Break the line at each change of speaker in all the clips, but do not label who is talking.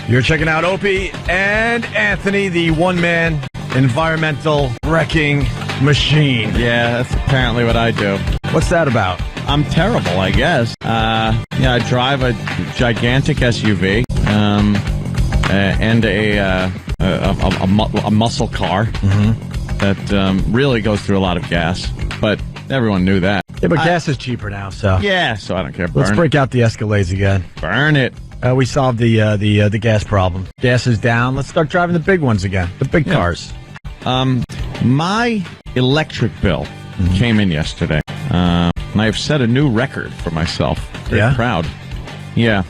You're checking out Opie and Anthony, the one-man environmental wrecking machine.
Yeah, that's apparently what I do.
What's that about?
I'm terrible, I guess. I drive a gigantic SUV and a muscle car that really goes through a lot of gas. But everyone knew that.
Yeah, but gas is cheaper now, so.
Yeah, so I don't care.
Let's break out the Escalades again.
Burn it.
We solved the gas problem. Gas is down. Let's start driving the big ones again. The big cars.
My electric bill came in yesterday. And I've set a new record for myself. Very proud. Yeah.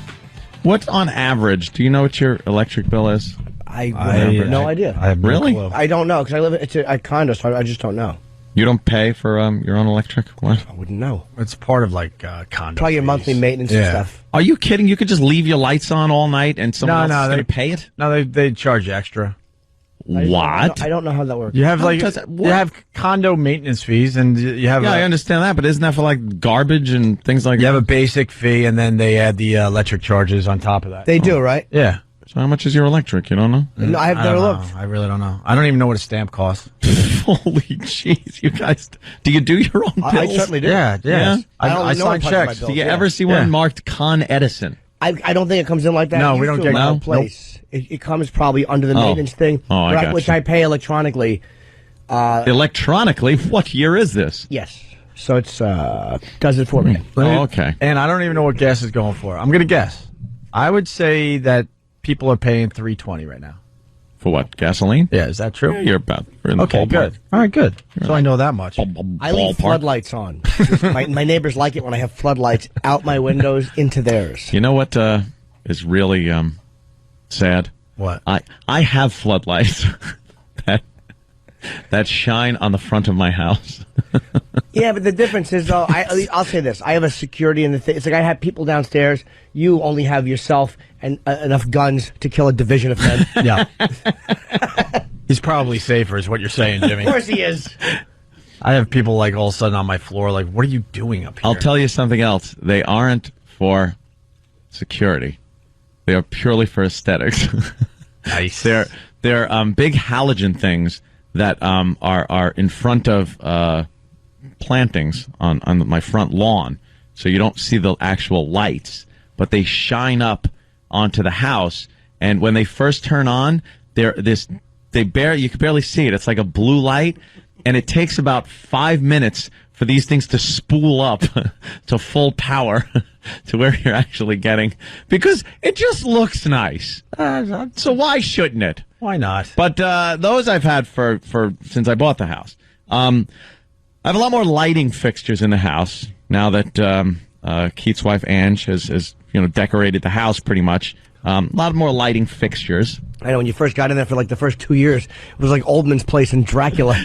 What on average? Do you know what your electric bill is?
I have no idea.
I have no clue.
I don't know because I live it's a condo, so I just don't know.
You don't pay for your own electric? What?
I wouldn't know.
It's part of like condo.
Probably your
fees.
monthly maintenance and stuff.
Are you kidding? You could just leave your lights on all night and someone else is going to pay it?
No, they charge you extra.
What?
I don't know how that works.
You have you have condo maintenance fees, and you have.
Yeah, I understand that, but isn't that for like garbage and things like that?
You have a basic fee, and then they add the electric charges on top of that.
They do, right?
Yeah.
So how much is your electric? You don't know?
No, I have never looked.
I really don't know. I don't even know what a stamp costs.
Holy jeez, you guys! Do you do your own bills?
I certainly do.
Yeah. I sign checks.
Do you ever see one marked Con Edison?
I don't think it comes in like that.
No, we don't get
no place. It comes probably under the maintenance thing, which I pay electronically.
Electronically? What year is this?
Yes. So it's does it for me.
Okay.
And I don't even know what gas is going for. I'm going to guess. I would say that people are paying $3.20 right now.
For what? Gasoline?
Yeah, is that true?
Yeah, you're in the ballpark.
Good. All right, good. So I know that much.
I leave floodlights on. my neighbors like it when I have floodlights out my windows into theirs.
You know what is really sad?
What?
I have floodlights that shine on the front of my house.
Yeah, but the difference is, though, I'll say this. I have a security in the thing. It's like I have people downstairs. You only have yourself and enough guns to kill a division of men.
Yeah. He's probably safer, is what you're saying, Jimmy.
Of course he is.
I have people, like, all of a sudden on my floor, like, what are you doing up here?
I'll tell you something else. They aren't for security. They are purely for aesthetics.
Nice.
They're big halogen things that are in front of plantings on my front lawn, so you don't see the actual lights, but they shine up onto the house. And when they first turn on, you can barely see it. It's like a blue light, and it takes about 5 minutes for these things to spool up to full power to where you're actually getting, because it just looks nice. So why shouldn't it?
Why not?
But those I've had for since I bought the house. I have a lot more lighting fixtures in the house now that Keith's wife Ange has decorated the house pretty much. A lot more lighting fixtures.
I know when you first got in there for like the first 2 years, it was like Oldman's place in Dracula.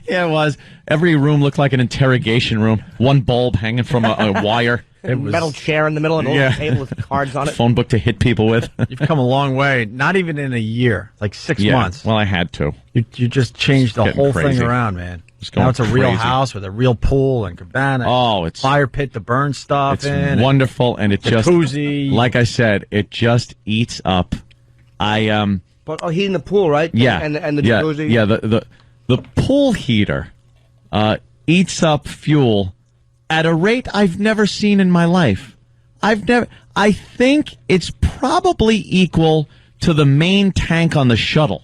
Yeah, it was. Every room looked like an interrogation room. One bulb hanging from a wire.
It was metal chair in the middle and a table with cards on it.
Phone book to hit people with.
You've come a long way. Not even in a year. Like 6 months.
Well, I had to.
You just changed the whole thing around, man. Now it's a real house with a real pool and cabana.
Oh, it's
fire pit to burn stuff in.
It's wonderful, and it
jacuzzi.
Just, like I said, it just eats up.
But heating the pool, right?
Yeah,
and the jacuzzi.
Yeah, the pool heater eats up fuel at a rate I've never seen in my life. I think it's probably equal to the main tank on the shuttle.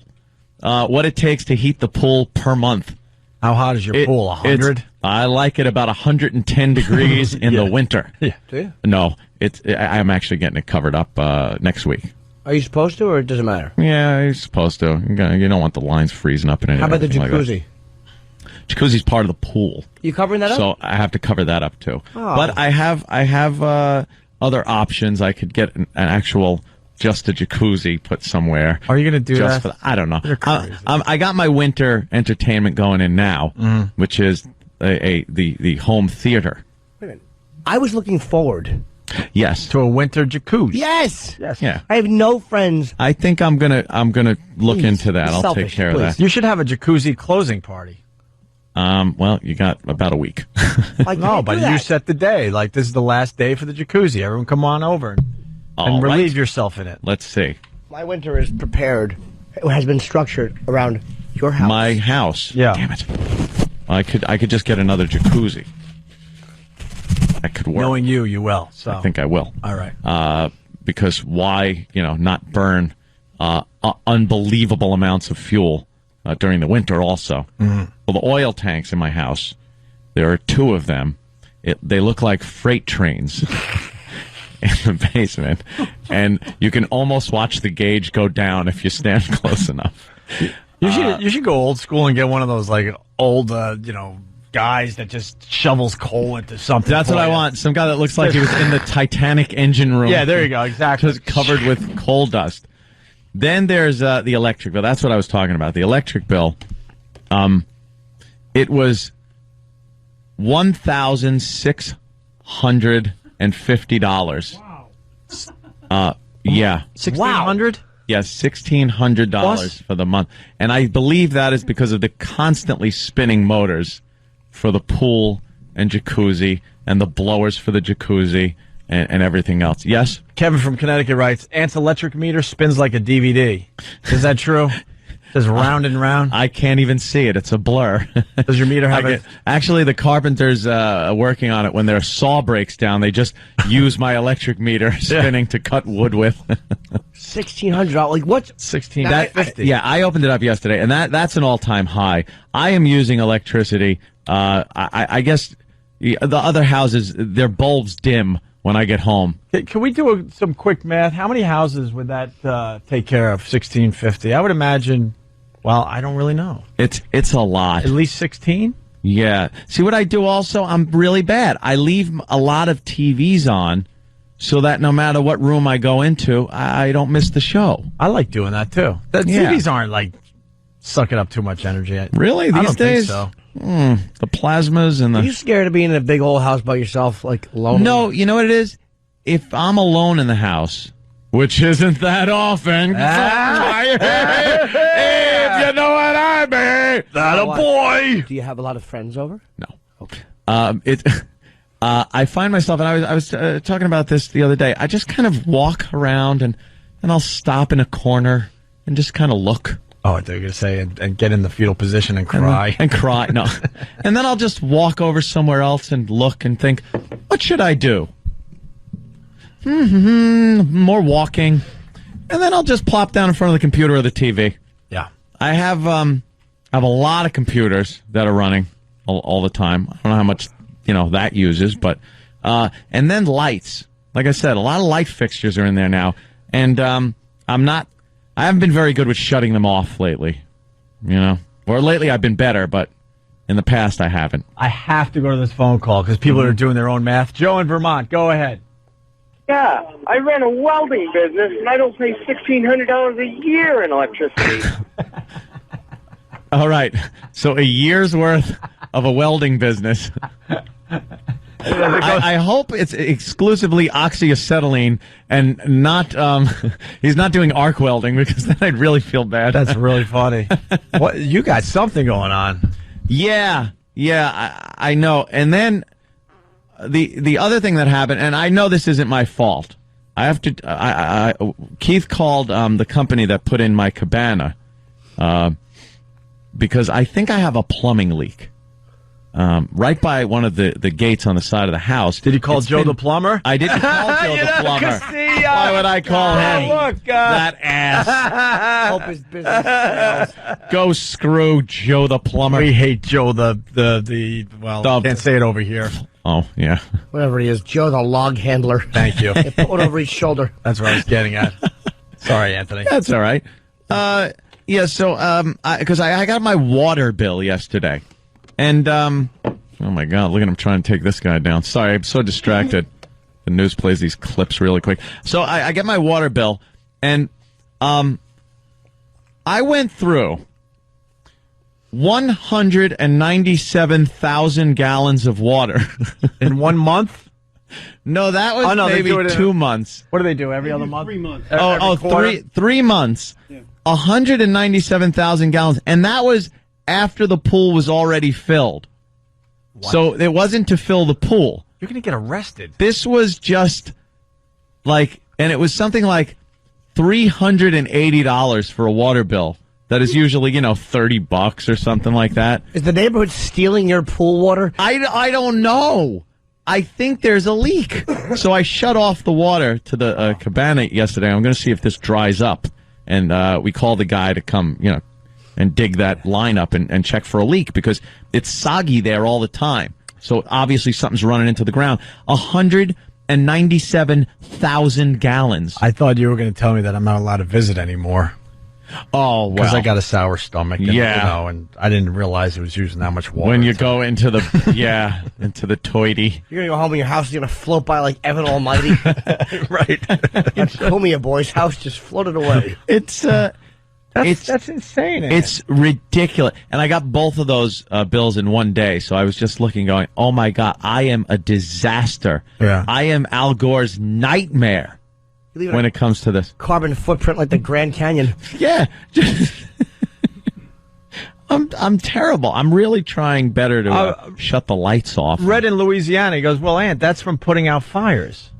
What it takes to heat the pool per month.
How hot is your pool? 100?
I like it about 110 degrees in the winter.
Yeah. Do you?
No, I'm actually getting it covered up next week.
Are you supposed to, or it doesn't matter?
Yeah, you're supposed to. You don't want the lines freezing up and anything.
How about the jacuzzi?
Jacuzzi's part of the pool.
You covering that up?
So I have to cover that up too.
Oh.
But I have other options. I could get an actual just a jacuzzi put somewhere.
Are you going to do that?
I don't know. I got my winter entertainment going in now, which is the home theater.
Wait a minute. I was looking forward.
Yes.
To a winter jacuzzi.
Yes.
Yeah.
I have no friends.
I think I'm gonna look into that. I'll take care of that.
You should have a jacuzzi closing party.
Well, you got about a week.
No, but you set the day. Like, this is the last day for the jacuzzi. Everyone come on over. and
right.
relieve yourself in it.
Let's see.
My winter is prepared. It has been structured around your house.
My house.
Yeah.
Damn it. I could just get another jacuzzi. That could work.
Knowing you will. So
I think I will.
All right.
Because why, not burn unbelievable amounts of fuel during the winter also. Mm-hmm. Well, the oil tanks in my house, there are 2 of them. They look like freight trains in the basement. And you can almost watch the gauge go down if you stand close enough.
You should go old school and get one of those like old, guys that just shovels coal into something.
That's what I want. Some guy that looks like he was in the Titanic engine room.
Yeah, there you go. Exactly.
Just covered with coal dust. Then there's the electric bill. That's what I was talking about. The electric bill. It was $1,650. Wow. Yeah.
1,600.
Yeah, $1,600 for the month. And I believe that is because of the constantly spinning motors for the pool and jacuzzi and the blowers for the jacuzzi and everything else. Yes?
Kevin from Connecticut writes, Ant's electric meter spins like a DVD. Is that true? Just round and round?
I can't even see it. It's a blur.
Does your meter have it?
Actually, the carpenters working on it, when their saw breaks down, they just use my electric meter spinning to cut wood with.
$1,600. Like what?
$1,650.
Yeah, I opened it up yesterday, and that's an all-time high. I am using electricity. I guess the other houses, their bulbs dim when I get home.
Can we do some quick math? How many houses would that take care of? $1,650. I would imagine. Well, I don't really know.
It's a lot.
At least 16?
Yeah. See, what I do also, I'm really bad. I leave a lot of TVs on so that no matter what room I go into, I don't miss the show.
I like doing that, too. The TVs aren't, like, sucking up too much energy.
Really? These
I don't
days?
think so.
The plasmas and the...
Are you scared of being in a big old house by yourself, like, alone?
No, you know what it is? If I'm alone in the house, which isn't that often... If you know what I mean! That a boy!
Do you have a lot of friends over?
No.
Okay.
I find myself, and I was talking about this the other day, I just kind of walk around and I'll stop in a corner and just kind of look.
Oh, they're going to say, and get in the fetal position and cry.
And cry, no. And then I'll just walk over somewhere else and look and think, what should I do? More walking. And then I'll just plop down in front of the computer or the TV.
Yeah.
I have a lot of computers that are running all the time. I don't know how much that uses, but and then lights. Like I said, a lot of light fixtures are in there now, and I haven't been very good with shutting them off lately. Or lately I've been better, but in the past I haven't.
I have to go to this phone call because people are doing their own math. Joe in Vermont, go ahead.
Yeah, I ran a welding business, and I don't pay $1,600 a year in electricity.
All right, so a year's worth of a welding business. I hope it's exclusively oxyacetylene and not he's not doing arc welding, because then I'd really feel bad.
That's really funny. What, you got something going on.
Yeah, I know. And then the other thing that happened, and I know this isn't my fault. I have to. Keith called the company that put in my cabana because I think I have a plumbing leak. Right by one of the gates on the side of the house.
Did you call Joe the plumber?
I didn't call Joe the plumber. Why would I call him?
Look,
that ass.
Hope his business fails.
Go screw Joe the plumber.
We hate Joe can't say it over here.
Oh, yeah.
Whatever he is, Joe the log handler.
Thank you.
Put it over his shoulder.
That's what I was getting at. Sorry, Anthony.
That's all right. Yeah, so because I got my water bill yesterday. And, oh my God, look at him trying to take this guy down. Sorry, I'm so distracted. The news plays these clips really quick. So I get my water bill, and I went through 197,000 gallons of water.
In 1 month?
No, that was maybe 2 months.
What do they do, every other month?
3 months.
Three months. Yeah. 197,000 gallons. And that was after the pool was already filled. What? So it wasn't to fill the pool.
You're going to get arrested.
This was just like And it was something like $380 for a water bill. That is usually, $30 or something like that.
Is the neighborhood stealing your pool water?
I don't know. I think there's a leak. So I shut off the water to the cabana yesterday. I'm going to see if this dries up. And we called the guy to come, and dig that line up and check for a leak because it's soggy there all the time. So obviously something's running into the ground. 197,000 gallons.
I thought you were going to tell me that I'm not allowed to visit anymore.
Oh, well.
Because I got a sour stomach. And,
Yeah.
and I didn't realize it was using that much water.
When you go into the, into the toity.
You're going to go home and your house is going to float by like Evan Almighty.
Right.
That Comia boy's house just floated away.
That's
insane.
It's ridiculous. And I got both of those bills in one day. So I was just looking, going, oh, my God, I am a disaster.
Yeah.
I am Al Gore's nightmare when it comes to this.
Carbon footprint like the Grand Canyon.
Yeah. I'm terrible. I'm really trying better to shut the lights off.
Red in Louisiana, he goes, well, Aunt, that's from putting out fires.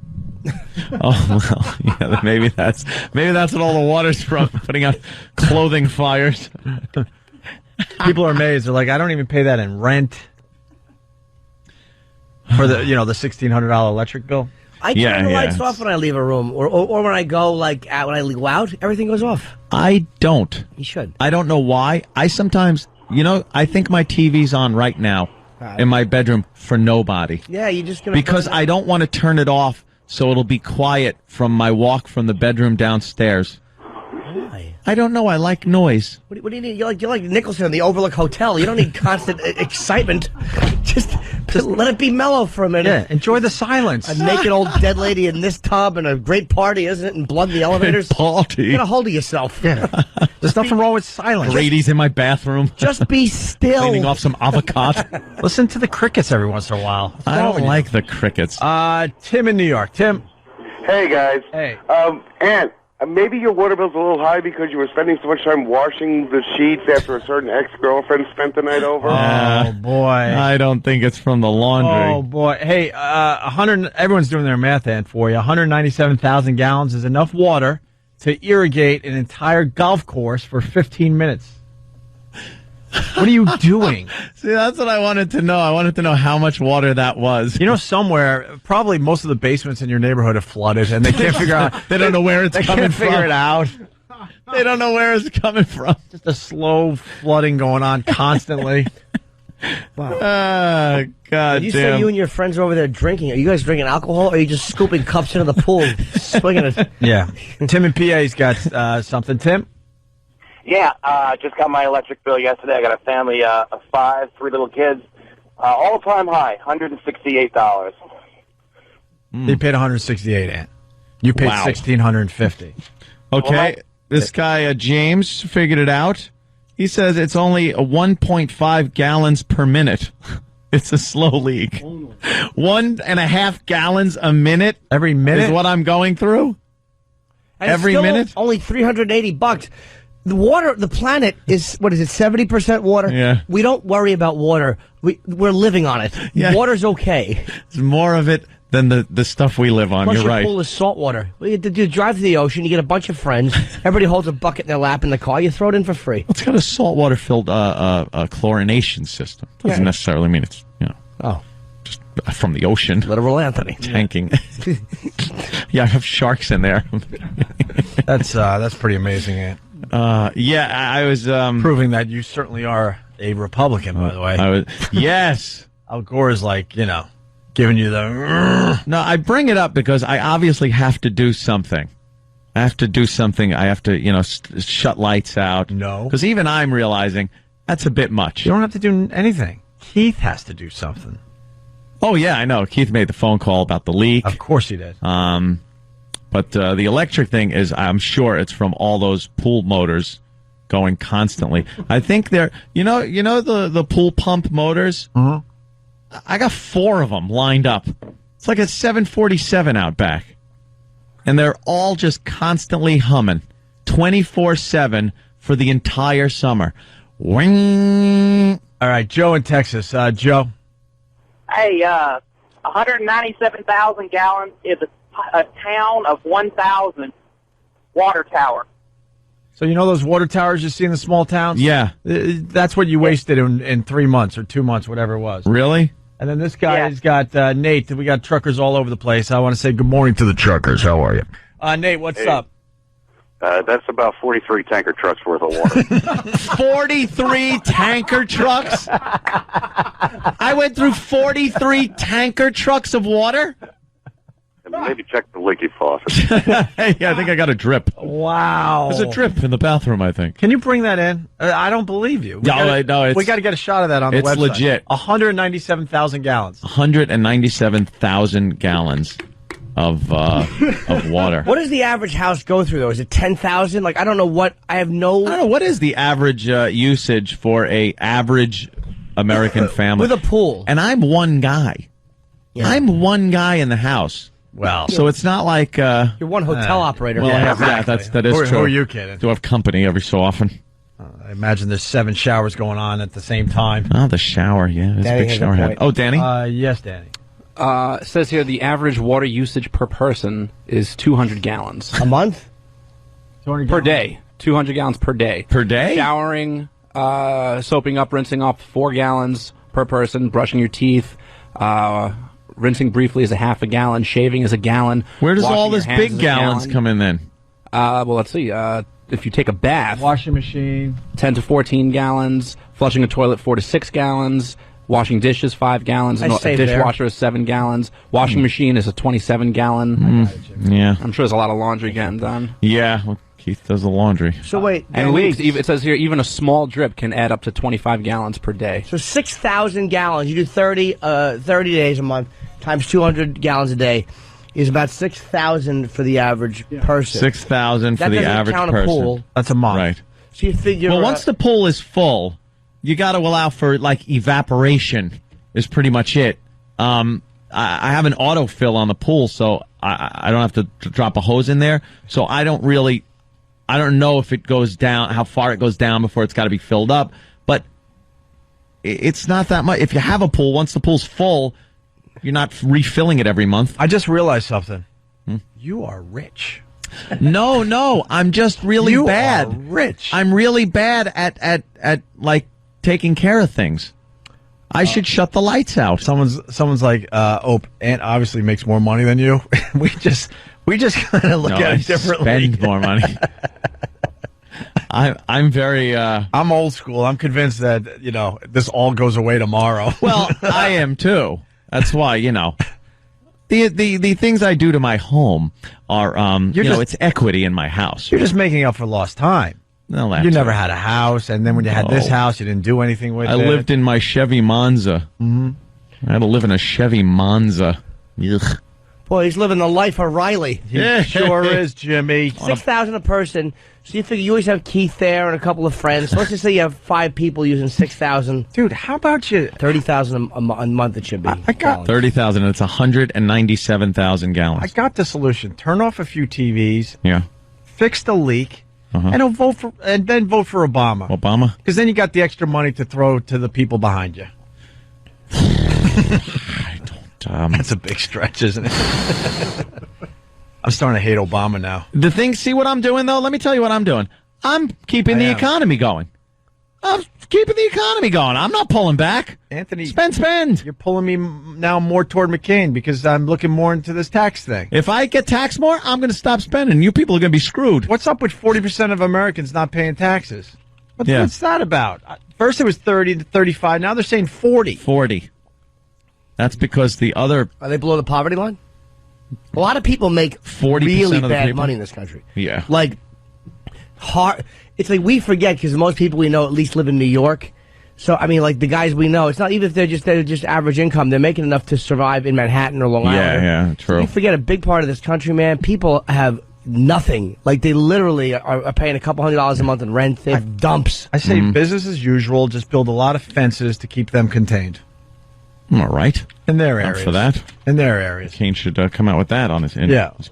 Oh, well, yeah, maybe that's what all the water's from, putting out clothing fires.
People are amazed. They're like, I don't even pay that in rent for the $1,600 electric bill.
I turn the lights off when I leave a room, or when I go when I go out, everything goes off.
I don't.
You should.
I don't know why. I sometimes, I think my TV's on right now in my bedroom for nobody.
Yeah, you're just gonna
because I don't want to turn it off so it'll be quiet from my walk from the bedroom downstairs.
Why?
I don't know. I like noise.
What do you need? You're like Nicholson in the Overlook Hotel. You don't need constant excitement. Just let it be mellow for a minute.
Yeah, enjoy the silence.
A naked old dead lady in this tub and a great party, isn't it? And blood in the elevators.
Party.
Get a hold of yourself.
Yeah. There's nothing wrong with silence.
Brady's in my bathroom.
Just be still.
Cleaning off some avocado.
Listen to the crickets every once in a while.
I don't like the crickets.
Tim in New York. Tim.
Hey, guys.
Hey.
Aunt, maybe your water bill's a little high because you were spending so much time washing the sheets after a certain ex-girlfriend spent the night over.
Oh, boy.
I don't think it's from the laundry.
Oh, boy. Hey, everyone's doing their math, Ant, for you. 197,000 gallons is enough water to irrigate an entire golf course for 15 minutes. What are you doing?
See, that's what I wanted to know. I wanted to know how much water that was.
Somewhere, probably most of the basements in your neighborhood have flooded, and they can't figure out.
They don't know where it's coming from.
They can't figure it out.
They don't know where it's coming from.
Just a slow flooding going on constantly.
Wow.
God
You
damn.
say you and your friends are over there drinking. Are you guys drinking alcohol, or are you just scooping cups into the pool, swinging it?
Yeah. Tim in PA's got something. Tim?
Yeah, just got my electric bill yesterday. I got a family of 5, 3 little kids. All-time high, $168.
They paid $168, Ant. You paid
Wow.
$1,650.
Okay, this guy, James, figured it out. He says it's only 1.5 gallons per minute. It's a slow leak. 1.5 gallons a minute?
Every minute?
Is what I'm going through?
And
Every
still
minute?
Only $380. The water, the planet is, 70% water?
Yeah.
We don't worry about water. We're living on it.
Yeah.
Water's okay.
There's more of it than the stuff we live on.
Plus
You're
your
right.
pool is salt water. You drive to the ocean, you get a bunch of friends, everybody holds a bucket in their lap in the car, you throw it in for free.
It's got a saltwater filled chlorination system. Doesn't necessarily mean it's, just from the ocean.
Literal Anthony.
Tanking. Yeah, I have sharks in there.
That's pretty amazing, Ant.
I was
Proving that you certainly are a Republican, by the way.
Yes.
Al Gore is giving you the...
No, I bring it up because I obviously have to do something. I have to, shut lights out.
No.
Because even I'm realizing that's a bit much.
You don't have to do anything. Keith has to do something.
Oh, yeah, I know. Keith made the phone call about the leak.
Of course he did.
But the electric thing is, I'm sure it's from all those pool motors going constantly. I think they're, the pool pump motors?
Mm-hmm.
I got 4 of them lined up. It's like a 747 out back. And they're all just constantly humming 24/7 for the entire summer. Wing.
All right, Joe in Texas. Joe.
Hey, 197,000 gallons is a town of 1,000 water tower.
So you know those water towers you see in the small towns?
Yeah.
That's what you wasted in 3 months or 2 months, whatever it was.
Really?
And then this guy has got Nate. We got truckers all over the place. I want to say good morning to the truckers. How are you? Nate, what's up?
That's about 43 tanker trucks worth of water.
43 tanker trucks? I went through 43 tanker trucks of water?
Maybe check the leaky faucet.
Hey, I think I got a drip.
Wow.
There's a drip in the bathroom, I think.
Can you bring that in? I don't believe you. We got to get a shot of that on the website.
It's legit.
197,000 gallons.
197,000 gallons of water.
What does the average house go through, though? Is it 10,000? Like, I don't know what. I don't know.
What is the average usage for a average American family?
With a pool.
And I'm one guy. Yeah. I'm one guy in the house.
Well,
so it's not like
you're one hotel operator.
Well, that is true.
Who are you kidding?
Do have company every so often.
I imagine there's 7 showers going on at the same time.
Oh, the shower, yeah, there's a big shower head. Oh, Danny.
Yes, Danny.
It says here the average water usage per person is 200 gallons
a month.
200 per day. 200 gallons per day.
Per day.
Showering, soaping up, rinsing off 4 gallons per person. Brushing your teeth. Rinsing briefly is a half a gallon. Shaving is a gallon.
Where does all this big gallons come in then?
Well, let's see. If you take a bath,
washing machine,
10 to 14 gallons. Flushing a toilet, 4 to 6 gallons. Washing dishes, 5 gallons. A dishwasher is 7 gallons. Washing machine is a 27 gallon.
Yeah,
I'm sure there's a lot of laundry getting done.
Yeah, well, Keith does the laundry.
So wait,
and leaks. It says here even a small drip can add up to 25 gallons per day.
So 6,000 gallons. You do 30 days a month times 200 gallons a day is about 6,000 for the average person.
6,000 for the average person.
A pool.
That's a month.
Right.
So you figure.
Well, once the pool is full, you got to allow for like evaporation. Is pretty much it. I have an autofill on the pool, so I don't have to drop a hose in there. So I don't know if it goes down, how far it goes down before it's got to be filled up. But it's not that much. If you have a pool, once the pool's full, you're not refilling it every month.
I just realized something. You are rich.
No, I'm just really bad.
You are rich.
I'm really bad at like taking care of things. I should shut the lights out.
Someone's like, Aunt obviously makes more money than you. we just kind of look at it differently.
Spend more money. I'm very.
I'm old school. I'm convinced that this all goes away tomorrow.
Well, I am too. That's why the things I do to my home are it's equity in my house.
You're just making up for lost time.
No,
you never had a house, and then when you had this house, you didn't do anything with it.
I lived in my Chevy Monza. Mm-hmm. I had to live in a Chevy Monza. Ugh.
Boy, he's living the life of Riley.
He sure is, Jimmy.
6,000 a person. So you figure you always have Keith there and a couple of friends. So let's just say you have 5 people using 6,000.
Dude, how about you?
30,000 a month it should be.
I got
30,000. It's 197,000 gallons.
I got the solution. Turn off a few TVs.
Yeah.
Fix the leak. And then vote for Obama.
Obama?
Because then you got the extra money to throw to the people behind you.
I don't.
That's a big stretch, isn't it? I'm starting to hate Obama now.
The thing, see what I'm doing though? Let me tell you what I'm doing. I'm keeping the economy going. I'm keeping the economy going. I'm not pulling back.
Anthony,
spend.
You're pulling me now more toward McCain because I'm looking more into this tax thing.
If I get taxed more, I'm going to stop spending. You people are going to be screwed.
What's up with 40% of Americans not paying taxes? What's that about? First it was 30 to 35. Now they're saying 40.
40. That's because the other...
Are they below the poverty line? A lot of people make
40%
really
of the
bad
people?
money in this country.
Yeah.
Like, it's like we forget because most people we know at least live in New York. So, I mean, like the guys we know, it's not even if they're just average income. They're making enough to survive in Manhattan or Long Island.
Yeah, true.
So you forget a big part of this country, man. People have nothing. Like, they literally are paying a couple $100s a month in rent. They have dumps.
I say business as usual. Just build a lot of fences to keep them contained.
All right.
In their
Up
areas.
for that.
In their areas.
Kane should come out with that on his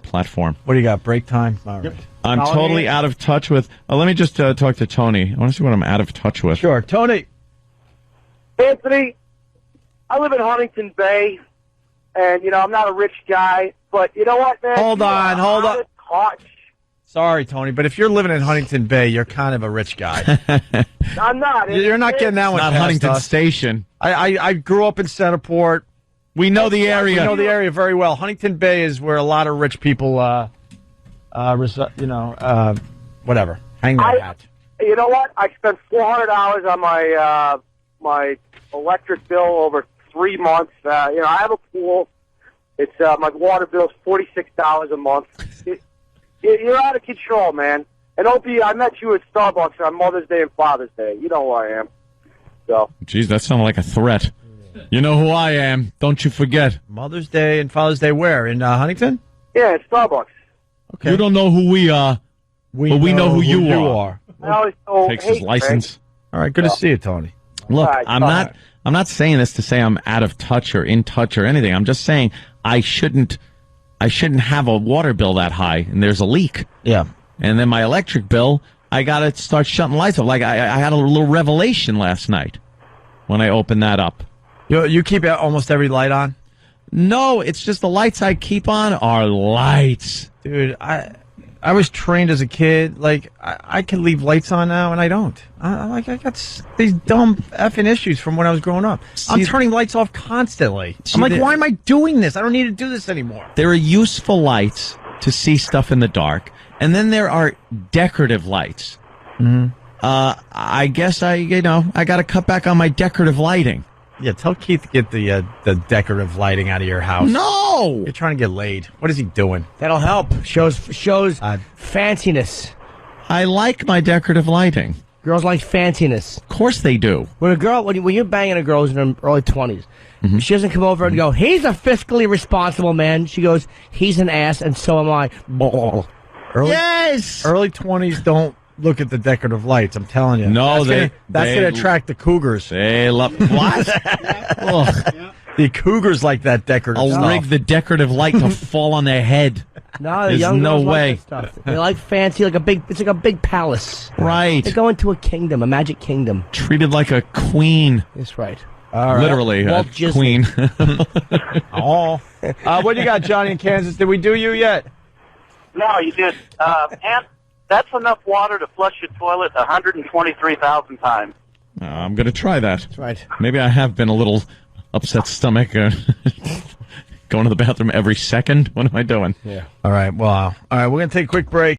platform.
What do you got? Break time? All right.
I'm totally out of touch with... let me just talk to Tony. I want to see what I'm out of touch with.
Sure. Tony.
Anthony, I live in Huntington Bay. and, I'm not a rich guy, but you know what, man?
Hold on.
Touch.
Sorry, Tony, but if you're living in Huntington Bay, you're kind of a rich guy.
I'm not.
You're not getting that one
Not
past
Huntington
us.
Station.
I grew up in Centerport.
We know the area.
We know the area very well. Huntington Bay is where a lot of rich people, whatever, hang their hat.
You know what? I spent $400 on my electric bill over 3 months. I have a pool. It's my water bill is $46 a month. You're out of control, man. And Opie, I met you at Starbucks on Mother's Day and Father's Day. You know who I am. So.
Jeez, that sounded like a threat. You know who I am. Don't you forget.
Mother's Day and Father's Day where? In Huntington?
Yeah, at Starbucks.
Okay. You don't know who we are, but we know who you are.
Takes
his license.
All right, good to see you, Tony.
Look, I'm not saying this to say I'm out of touch or in touch or anything. I'm just saying I shouldn't have a water bill that high, and there's a leak.
Yeah.
And then my electric bill, I got to start shutting lights off. Like, I had a little revelation last night when I opened that up.
You keep almost every light on?
No, it's just the lights I keep on are lights.
Dude, I was trained as a kid. Like, I can leave lights on now, and I don't. I got these dumb effing issues from when I was growing up. I'm turning lights off constantly. I'm like, why am I doing this? I don't need to do this anymore.
There are useful lights to see stuff in the dark, and then there are decorative lights.
Mm-hmm.
I guess I got to cut back on my decorative lighting.
Yeah, tell Keith to get the decorative lighting out of your house.
No!
You're trying to get laid. What is he doing?
That'll help. Shows fanciness.
I like my decorative lighting.
Girls like fanciness.
Of course they do.
When you're banging a girl who's in her early 20s, she doesn't come over and go, he's a fiscally responsible man. She goes, he's an ass, and so am I.
Yes!
Early 20s don't look at the decorative lights, I'm telling you.
No,
that's going to attract the cougars.
They love what?
The cougars like that decorative stuff.
I'll rig the decorative light to fall on their head.
No, the
There's
young
no
girls
way.
like that stuff. They like fancy, it's like a big palace.
Right.
They go into a kingdom, a magic kingdom.
Treated like a queen.
That's right.
All right.
Literally,
Walt
a
Disney.
queen.
What do you got, Johnny, in Kansas? Did we do you yet?
No, you did. And that's enough water to flush your toilet 123,000 times.
I'm going to try that.
That's right.
Maybe I have been a little upset stomach. Going to the bathroom every second. What am I doing?
Yeah. All right. Well, all right. We're going to take a quick break.